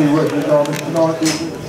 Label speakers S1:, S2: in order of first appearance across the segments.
S1: AFC Rushden Diamonds tonight.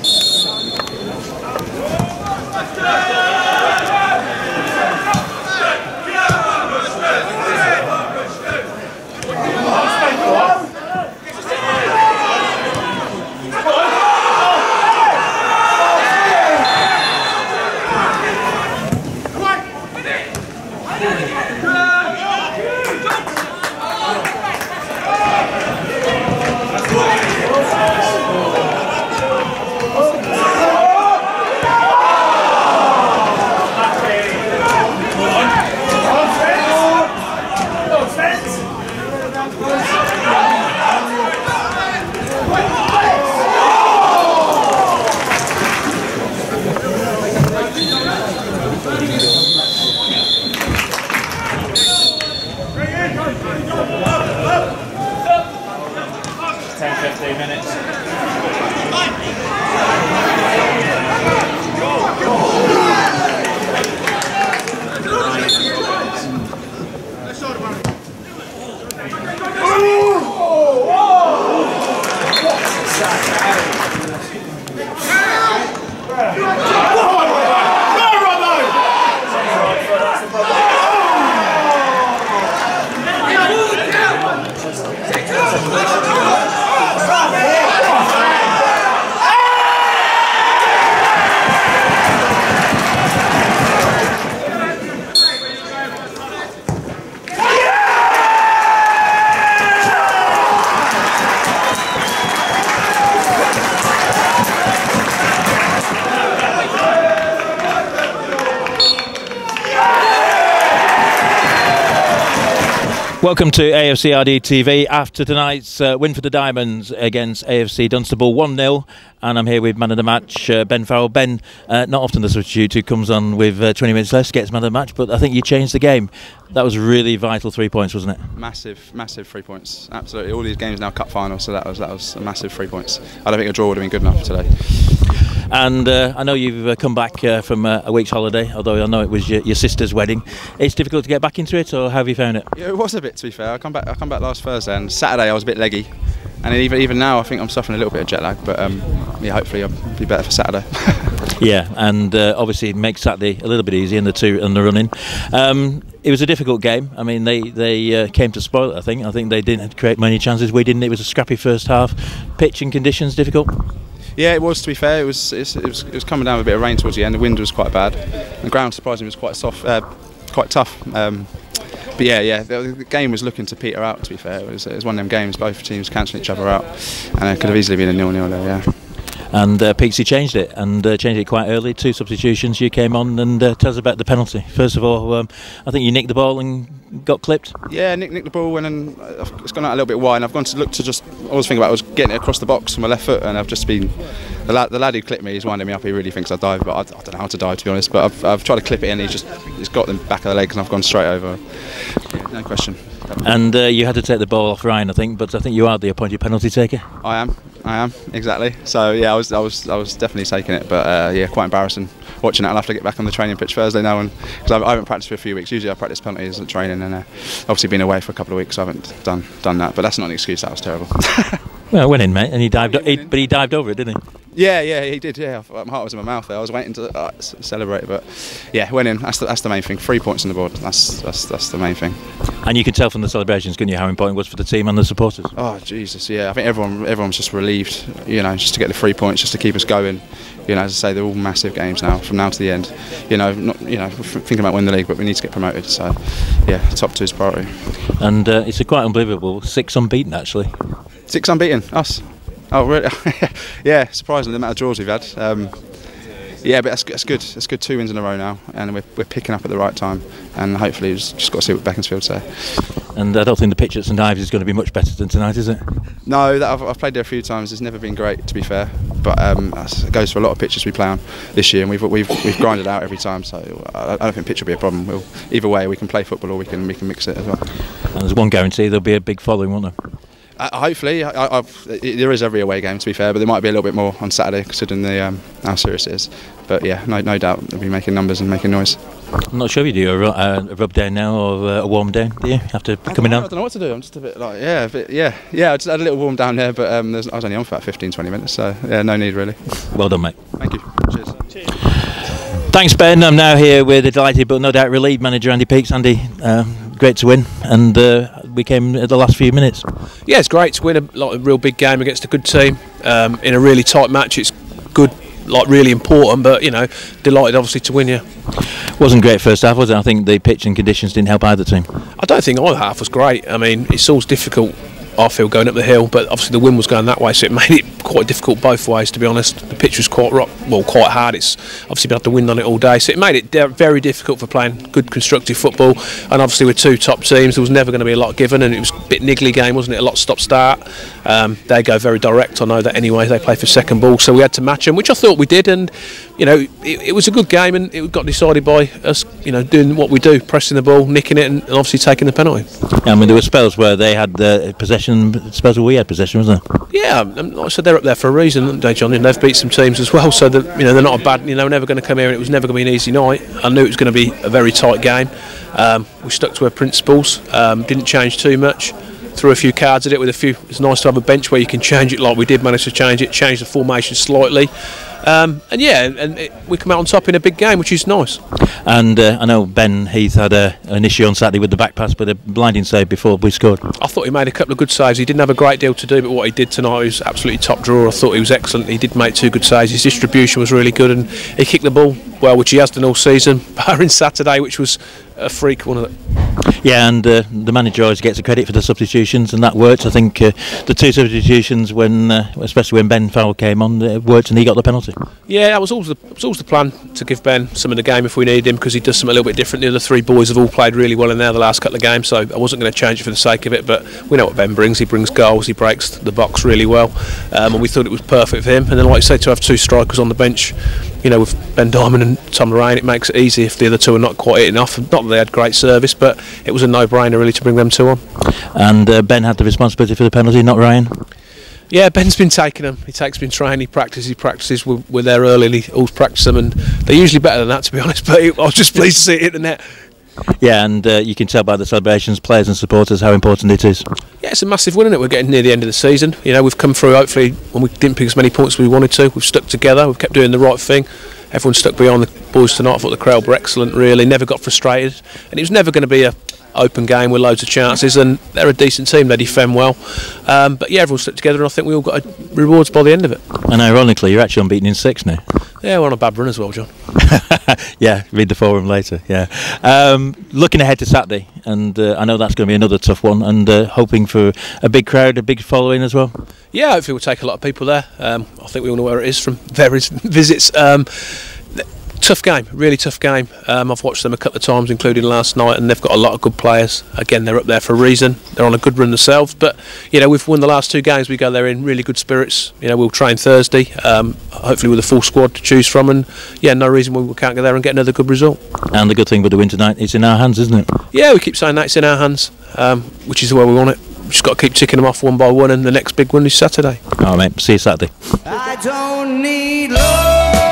S2: Welcome to AFCRDTV after tonight's win for the Diamonds against AFC Dunstable 1-0, and I'm here with man of the match Ben Farrell. Ben, not often the substitute who comes on with 20 minutes left gets man of the match, but I think you changed the game. That was really vital 3 points, wasn't it?
S3: Massive 3 points, absolutely. All these games now cup final, so that was a massive 3 points. I don't think a draw would have been good enough today.
S2: And I know you've come back from a week's holiday, although I know it was your sister's wedding. It's difficult to get back into it, or how have you found it?
S3: Yeah, it was a bit, to be fair. I come back last Thursday, and Saturday I was a bit leggy, and even now I think I'm suffering a little bit of jet lag. But yeah, hopefully I'll be better for Saturday.
S2: Yeah, and obviously it makes Saturday a little bit easier in the running. It was a difficult game. I mean, they came to spoil it. I think they didn't create many chances. We didn't. It was a scrappy first half. Pitch and conditions difficult. Yeah,
S3: it was, to be fair. It was coming down with a bit of rain towards the end. The wind was quite bad. The ground, surprisingly, was quite soft, quite tough. But yeah, the game was looking to peter out, to be fair. It was one of them games, both teams cancelling each other out, and it could have easily been a 0-0 there, yeah.
S2: And Peaksy changed it, quite early. 2 substitutions. You came on, and tell us about the penalty. First of all, I think you nicked the ball and got clipped.
S3: Yeah, nicked the ball, and then it's gone out a little bit wide. And I've gone to look to just. All I was thinking about was getting it across the box with my left foot, and I've just been. The lad who clipped me, he's winding me up. He really thinks I dive, but I don't know how to dive, to be honest. But I've tried to clip it in. He's got the back of the legs, and I've gone straight over. Yeah, no question.
S2: And you had to take the ball off Ryan, I think, but I think you are the appointed penalty taker.
S3: I am exactly. So yeah, I was definitely taking it, but yeah, quite embarrassing watching that. I'll have to get back on the training pitch Thursday now, and because I haven't practiced for a few weeks. Usually I practice penalties at training, and obviously been away for a couple of weeks, so I haven't done that. But that's not an excuse. That was terrible.
S2: Well, went in, mate, and he dived over it, didn't he?
S3: Yeah, he did. Yeah, my heart was in my mouth there. I was waiting to celebrate, but yeah, went in. That's the main thing. 3 points on the board. That's the main thing.
S2: And you could tell from the celebrations, couldn't you, how important it was for the team and the supporters?
S3: Oh Jesus, yeah. I think everyone's just relieved, just to get the 3 points, just to keep us going. As I say, they're all massive games now, from now to the end. Not thinking about winning the league, but we need to get promoted. So yeah, top 2 is priority.
S2: And it's quite unbelievable. 6 unbeaten actually.
S3: 6 unbeaten, us. Oh really? Yeah, surprisingly the amount of draws we've had. Yeah, but that's good. That's good. 2 wins in a row now, and we're picking up at the right time. And hopefully, we've just got to see what Beaconsfield say.
S2: And I don't think the pitch at St Ives is going to be much better than tonight, is it?
S3: No, I've played there a few times. It's never been great, to be fair. But it goes for a lot of pitches we play on this year, and we've grinded out every time. So I don't think pitch will be a problem. Either way, we can play football or we can mix it as well.
S2: And there's one guarantee: there'll be a big following, won't there?
S3: Hopefully, there is every away game, to be fair, but there might be a little bit more on Saturday considering how serious it is. But yeah, no doubt they'll be making numbers and making noise.
S2: I'm not sure if you do a rub down now or a warm down, do you, after coming on?
S3: I don't know what to do. I'm just a bit like, yeah, I just had a little warm down there, but I was only on for about 15-20 minutes, so yeah, no need really.
S2: Well done, mate.
S3: Thank you. Cheers.
S2: Thanks, Ben. I'm now here with the delighted but no doubt relieved manager Andy Peaks. Andy, great to win, and we came at the last few minutes.
S4: Yeah, it's great to win a real big game against a good team in a really tight match. It's good, like really important, but you know, delighted obviously to win. Yeah,
S2: wasn't great first half, was it? I think the pitch and conditions didn't help either team.
S4: I don't think either half was great. I mean, it's always difficult, I feel, going up the hill, but obviously the wind was going that way, so it made it quite difficult both ways, to be honest. The pitch was quite hard. It's obviously been had the wind on it all day, so it made it very difficult for playing good constructive football. And obviously with two top teams, there was never going to be a lot given, and it was a bit niggly game, wasn't it? A lot stop-start. They go very direct, I know that anyway. They play for second ball, so we had to match them, which I thought we did. And you know, it was a good game, and it got decided by us, you know, doing what we do, pressing the ball, nicking it, and obviously taking the penalty.
S2: I mean, there were spells where they had possession, spells where we had possession, wasn't there?
S4: Yeah, like I said, they're up there for a reason, aren't they, John? And they've beat some teams as well, so that, you know, they're not a bad. You know, never going to come here, and it was never going to be an easy night. I knew it was going to be a very tight game. We stuck to our principles, didn't change too much. Threw a few cards at it with a few. It's nice to have a bench where you can change it, like we did manage to change it, change the formation slightly, we come out on top in a big game, which is nice.
S2: And I know Ben Heath had an issue on Saturday with the back pass, but a blinding save before we scored.
S4: I thought he made a couple of good saves. He didn't have a great deal to do, but what he did tonight was absolutely top drawer. I thought he was excellent. He did make two good saves. His distribution was really good, and he kicked the ball well, which he has done all season, barring Saturday, which was a freak, one of them.
S2: Yeah, and the manager always gets the credit for the substitutions, and that worked. I think the two substitutions, especially when Ben Farrell came on, worked, and he got the penalty.
S4: Yeah, that was always the plan, to give Ben some of the game if we needed him, because he does something a little bit different. The other three boys have all played really well in there the last couple of games, so I wasn't going to change it for the sake of it. But we know what Ben brings. He brings goals. He breaks the box really well, and we thought it was perfect for him. And then, like I say, to have two strikers on the bench, you know, with Ben Diamond and Tom Lorraine, it makes it easy if the other two are not quite hitting off. Not that they had great service, but it was a no-brainer really to bring them two on.
S2: And Ben had the responsibility for the penalty, not Ryan.
S4: Yeah, Ben's been taking them. He's been training. He practices. We're there early, and he always practices them, and they're usually better than that, to be honest. But I was just pleased to see it hit the net.
S2: Yeah, and you can tell by the celebrations, players and supporters, how important it is.
S4: Yeah, it's a massive win, isn't it? We're getting near the end of the season. You know, we've come through, hopefully, when we didn't pick as many points as we wanted to. We've stuck together. We've kept doing the right thing. Everyone stuck behind the boys tonight. I thought the crowd were excellent, really. Never got frustrated. And it was never going to be a open game with loads of chances, and they're a decent team. They defend well. But yeah, everyone stuck together, and I think we all got rewards by the end of it.
S2: And ironically, you're actually unbeaten in 6 now.
S4: Yeah, we're on a bad run as well, John.
S2: Yeah, read the forum later. Yeah, looking ahead to Saturday, and I know that's going to be another tough one, and hoping for a big crowd, a big following as well.
S4: Yeah, hopefully we'll take a lot of people there. I think we all know where it is from various visits. Tough game, really tough game. I've watched them a couple of times, including last night, and they've got a lot of good players. Again, they're up there for a reason. They're on a good run themselves, but you know, we've won the last 2 games. We go there in really good spirits. You know, we'll train Thursday, hopefully with a full squad to choose from, and yeah, no reason why we can't go there and get another good result. And the good thing with the win tonight, it's in our hands, isn't it? Yeah, we keep saying that it's in our hands, which is the way we want it. We've just got to keep ticking them off one by one, and the next big one is Saturday. All right, mate. See you Saturday. I don't need love.